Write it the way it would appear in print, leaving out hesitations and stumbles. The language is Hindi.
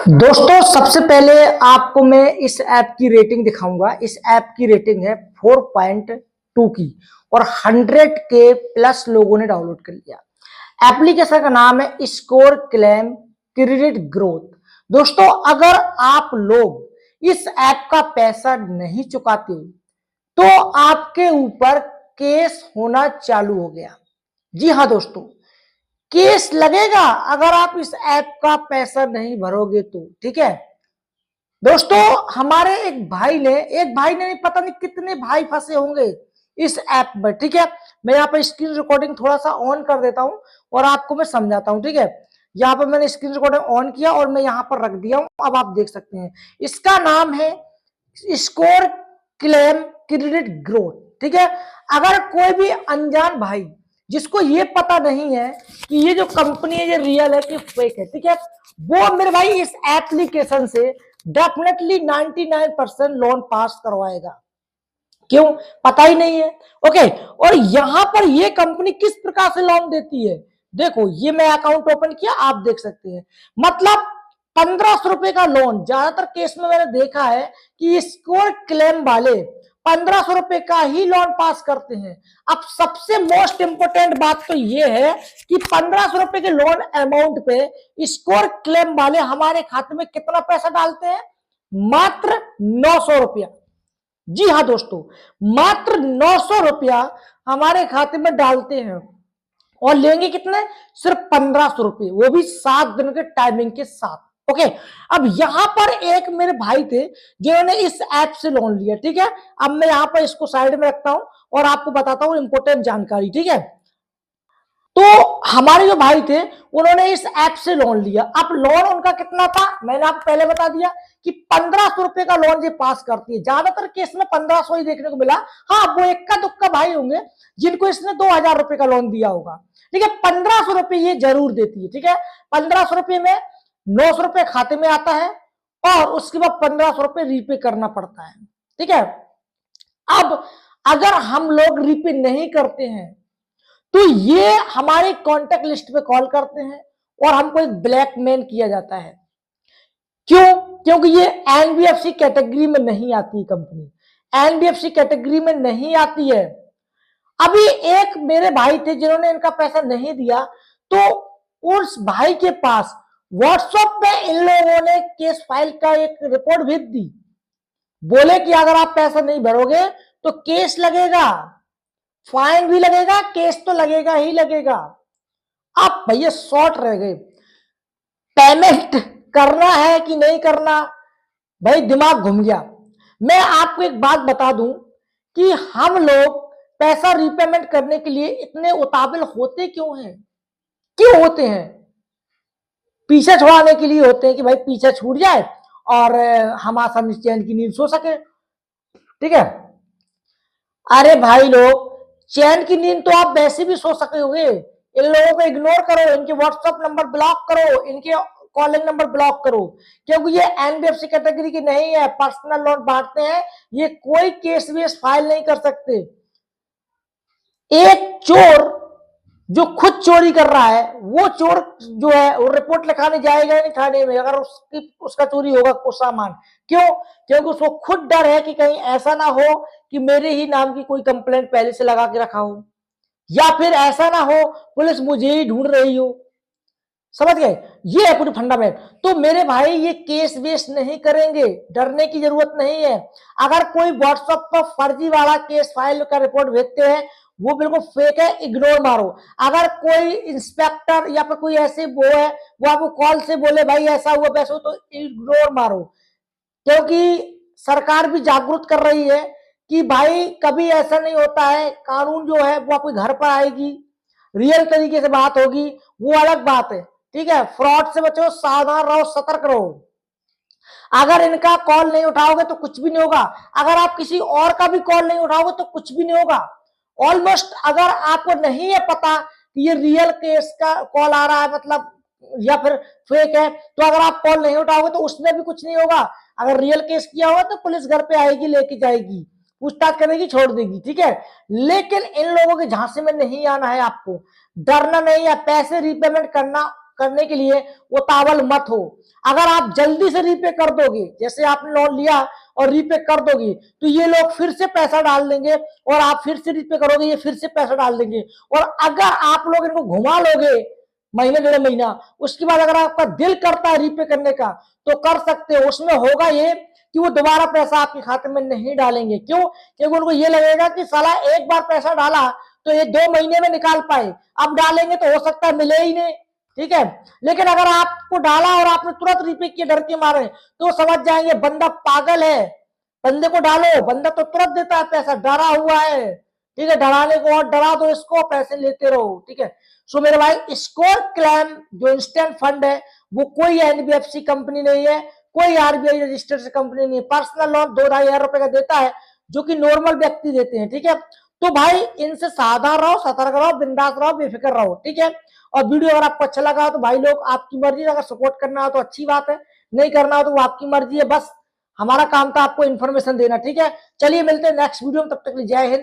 दोस्तों सबसे पहले आपको मैं इस ऐप की रेटिंग दिखाऊंगा। इस ऐप की रेटिंग है 4.2 की और 100 के प्लस लोगों ने डाउनलोड कर लिया। एप्लीकेशन का नाम है स्कोर क्लेम क्रेडिट ग्रोथ। दोस्तों अगर आप लोग इस ऐप का पैसा नहीं चुकाते तो आपके ऊपर केस होना चालू हो गया। जी हाँ दोस्तों, केस लगेगा अगर आप इस ऐप का पैसा नहीं भरोगे तो। ठीक है दोस्तों, हमारे एक भाई ने पता नहीं कितने भाई फंसे होंगे इस ऐप में। ठीक है, मैं यहाँ पर स्क्रीन रिकॉर्डिंग थोड़ा सा ऑन कर देता हूँ और आपको मैं समझाता हूँ। ठीक है, यहाँ पर मैंने स्क्रीन रिकॉर्डिंग ऑन किया और मैं यहाँ पर रख दिया हूँ। अब आप देख सकते हैं, इसका नाम है स्कोर क्लेम क्रेडिट ग्रोथ। ठीक है, अगर कोई भी अनजान भाई जिसको ये पता नहीं है कि ये जो कंपनी है ये रियल है कि फेक है, ठीक है, वो मेरे भाई इस एप्लीकेशन से डेफिनेटली 99% लोन पास करवाएगा। क्यों? पता ही नहीं है। ओके, और यहां पर ये कंपनी किस प्रकार से लोन देती है, देखो ये मैं अकाउंट ओपन किया, आप देख सकते हैं। मतलब 1500 रुपए का लोन, ज्यादातर केस में मैंने देखा है कि स्कोर क्लेम वाले 1500 रुपए का ही लोन पास करते हैं। अब सबसे मोस्ट इंपोर्टेंट बात तो ये है कि 1500 रुपए के लोन अमाउंट पे स्कोर क्लेम वाले हमारे खाते में कितना पैसा डालते हैं? मात्र 900 रुपया। जी हाँ दोस्तों, मात्र 900 रुपया हमारे खाते में डालते हैं और लेंगे कितने? सिर्फ 1500 रुपये, वो भी 7 दिन के टाइमिंग के साथ। ओके, अब यहां पर एक मेरे भाई थे जिन्होंने इस ऐप से लोन लिया। ठीक है, अब मैं यहां पर इसको साइड में रखता हूं और आपको बताता हूं इंपॉर्टेंट जानकारी। ठीक है, तो हमारे जो भाई थे उन्होंने इस ऐप से लोन लिया। अब लोन उनका कितना था मैंने आपको पहले बता दिया कि 1500 रुपए का लोन ये पास करती है। ज्यादातर केस में 1500 ही देखने को मिला। हाँ, वो इक्का दुक्का भाई होंगे जिनको इसने 2000 रुपए का लोन दिया होगा। ठीक है, 1500 रुपए ये जरूर देती है। ठीक है, 1500 रुपए में 900 रुपए खाते में आता है और उसके बाद 1500 रुपए रीपे करना पड़ता है। ठीक है, अब अगर हम लोग रीपे नहीं करते हैं तो ये हमारे कॉन्टेक्ट लिस्ट पे कॉल करते हैं और हमको एक ब्लैकमेल किया जाता है। क्यों? क्योंकि ये एनबीएफसी कैटेगरी में नहीं आती कंपनी, एनबीएफसी कैटेगरी में नहीं आती है। अभी एक मेरे भाई थे जिन्होंने इनका पैसा नहीं दिया, तो उस भाई के पास व्हाट्सएप पे इन लोगों ने केस फाइल का एक रिपोर्ट भेज दी। बोले कि अगर आप पैसा नहीं भरोगे तो केस लगेगा, फाइन भी लगेगा, केस तो लगेगा ही लगेगा। आप भैया शॉर्ट रह गए, पेमेंट करना है कि नहीं करना, भाई दिमाग घूम गया। मैं आपको एक बात बता दूं कि हम लोग पैसा रीपेमेंट करने के लिए इतने उतावल होते क्यों हैं? क्यों होते हैं? पीछे छुड़ाने के लिए होते हैं कि भाई पीछे छूट जाए और हम आसानी से चैन की नींद सो सके। ठीक है, अरे भाई लोग, चैन की नींद तो आप वैसे भी सो सके होगे। इन लोगों को इग्नोर करो, इनके व्हाट्सएप नंबर ब्लॉक करो, इनके कॉलिंग नंबर ब्लॉक करो, क्योंकि ये एनबीएफसी कैटेगरी की नहीं है, पर्सनल लोन बांटते हैं, ये कोई केस वेस फाइल नहीं कर सकते। एक चोर जो खुद चोरी कर रहा है, वो चोर जो है वो रिपोर्ट लिखाने जाएगा नहीं थाने में अगर उसका चोरी होगा कुछ सामान। क्यों? क्योंकि उसको खुद डर है कि कहीं ऐसा ना हो कि मेरे ही नाम की कोई कंप्लेंट पहले से लगा के रखा हो, या फिर ऐसा ना हो पुलिस मुझे ही ढूंढ रही हो। समझ गए? ये है पूरी फंडामेंट। तो मेरे भाई ये केस वेस नहीं करेंगे, डरने की जरूरत नहीं है। अगर कोई व्हाट्सएप पर फर्जी वाला केस फाइल का रिपोर्ट भेजते हैं वो बिल्कुल फेक है, इग्नोर मारो। अगर कोई इंस्पेक्टर या फिर कोई ऐसे वो है वो आपको कॉल से बोले भाई ऐसा हुआ वैसा हुआ, तो इग्नोर मारो, क्योंकि सरकार भी जागरूक कर रही है कि भाई कभी ऐसा नहीं होता है। कानून जो है वो आपके घर पर आएगी, रियल तरीके से बात होगी, वो अलग बात है। ठीक है, फ्रॉड से बचो, सावधान रहो, सतर्क रहो। अगर इनका कॉल नहीं उठाओगे तो कुछ भी नहीं होगा, अगर आप किसी और का भी कॉल नहीं उठाओगे तो कुछ भी नहीं होगा। ऑलमोस्ट अगर आपको नहीं है पता कि ये रियल केस का कॉल आ रहा है मतलब या फिर फेक है, तो अगर आप कॉल नहीं उठाओगे तो उसमें भी कुछ नहीं होगा। अगर रियल केस किया हुआ तो पुलिस घर पे आएगी, लेके जाएगी, पूछताछ करेगी, छोड़ देगी। ठीक है, लेकिन इन लोगों के झांसे में नहीं आना है, आपको डरना नहीं है। पैसे रीपेमेंट करना करने के लिए उतावल मत हो। अगर आप जल्दी से रीपे कर दोगे, जैसे आपने लोन लिया और रीपे कर दोगे, तो ये लोग फिर से पैसा डाल देंगे और आप फिर से रीपे करोगे, ये फिर से पैसा डाल देंगे। और अगर आप लोग इनको घुमा लोगे महीने 1.5 महीना, उसके बाद अगर आपका दिल करता है रीपे करने का तो कर सकते हो। उसमें होगा ये कि वो दोबारा पैसा आपके खाते में नहीं डालेंगे। क्यों? क्योंकि उनको ये लगेगा कि साला एक बार पैसा डाला तो ये 2 महीने में निकाल पाए, अब डालेंगे तो हो सकता है मिले ही नहीं। ठीक है, लेकिन अगर आपको डाला और आपने तुरंत रीपे किए डर के मारे, तो समझ जाएंगे बंदा पागल है। बंदे को डालो, बंदा तो तुरंत देता है पैसा, डरा हुआ है। ठीक है, डराने को और डरा दो इसको, पैसे लेते रहो। ठीक है, सो मेरे भाई स्कोर क्लेम जो इंस्टेंट फंड है वो कोई एनबीएफसी कंपनी नहीं है, कोई आरबीआई रजिस्टर्ड कंपनी नहीं है। पर्सनल लोन 2-2.5 रुपए का देता है जो कि नॉर्मल व्यक्ति देते हैं। ठीक है, तो भाई इनसे सावधान रहो, सतर्क रहो, बिंदास रहो, बेफिक्र रहो। ठीक है, और वीडियो अगर आपको अच्छा लगा तो भाई लोग आपकी मर्जी, अगर सपोर्ट करना हो तो अच्छी बात है, नहीं करना हो तो वो आपकी मर्जी है। बस हमारा काम था आपको इन्फॉर्मेशन देना। ठीक है, चलिए मिलते हैं नेक्स्ट वीडियो में, तब तक के लिए जय हिंद।